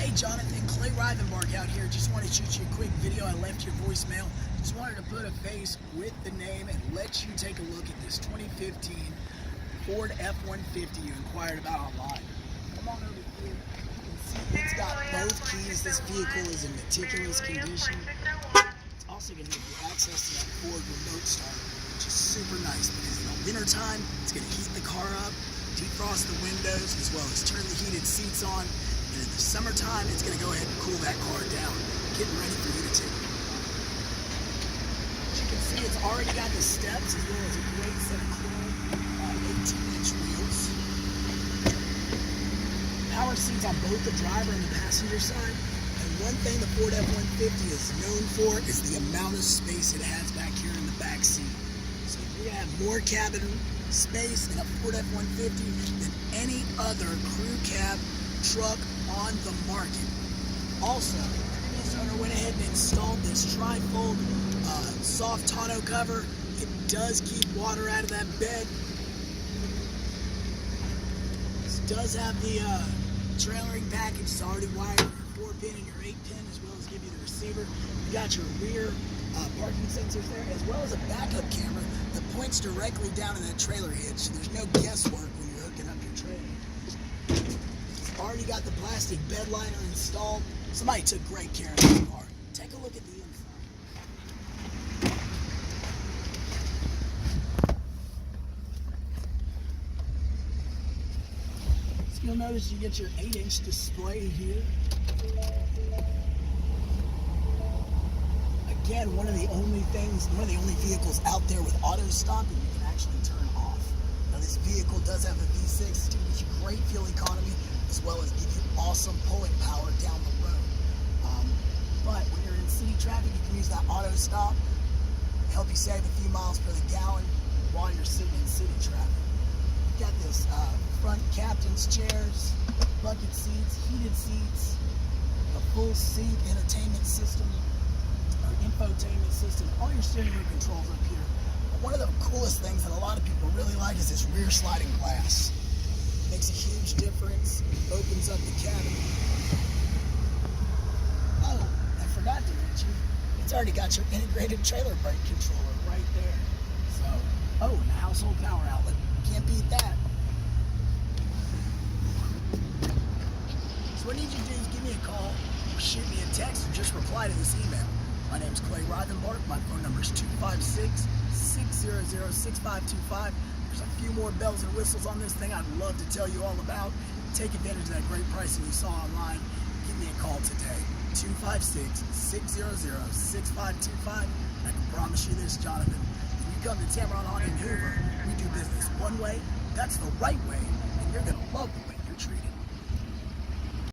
Hey Jonathan, Clay Rivenbark out here. Just wanted to shoot you a quick video. I left your voicemail. Just wanted to put a face with the name and let you take a look at this 2015 Ford F-150 you inquired about online. Come on over here. You can see it's got both keys. This vehicle is in meticulous condition. It's also going to give you access to that Ford remote start, which is super nice because in the winter time, it's going to heat the car up, defrost the windows, as well as turn the heated seats on. And in the summertime, it's going to go ahead and cool that car down, getting ready for you to take it. As you can see, it's already got the steps as well as a great set of chrome 18-inch wheels. Power seats on both the driver and the passenger side. And one thing the Ford F-150 is known for is the amount of space it has back here in the back seat. So you're going to have more cabin space in a Ford F-150 than any other crew cab truck on the market. Also, this owner went ahead and installed this tri-fold soft tonneau cover. It does keep water out of that bed. This does have the trailering package. It's already wired your 4-pin and your 8-pin, as well as give you the receiver. You got your rear parking sensors there, as well as a backup camera that points directly down in that trailer hitch. So there's no guesswork when you're hooking up your trailer. Already got the plastic bed liner installed. Somebody took great care of this car. Take a look at the inside. So you'll notice you get your 8-inch display here. Again, one of the only vehicles out there with auto stop that you can actually turn off. Now this vehicle does have a V6 to give you great fuel economy, as well as give you awesome pulling power down the road. But when you're in city traffic, you can use that auto stop, help you save a few miles per the gallon while you're sitting in city traffic. You've got this front captain's chairs, bucket seats, heated seats, a full seat entertainment system, or infotainment system, all your steering wheel controls up here. But one of the coolest things that a lot of people really like is this rear sliding glass. Makes a huge difference. Opens up the cabin. Oh, I forgot to mention, it's already got your integrated trailer brake controller right there. So, oh, and a household power outlet. Can't beat that. So what I need you to do is give me a call, or shoot me a text, or just reply to this email. My name is Clay Rivenbark. My phone number is 256-600-6525. There's a few more bells and whistles on this thing I'd love to tell you all about. Take advantage of that great pricing you saw online. Give me a call today, 256-600-6525. I can promise you this, Jonathan. When you come to Tameron, Honda-Hoover, we do business one way. That's the right way, and you're going to love the way you're treated.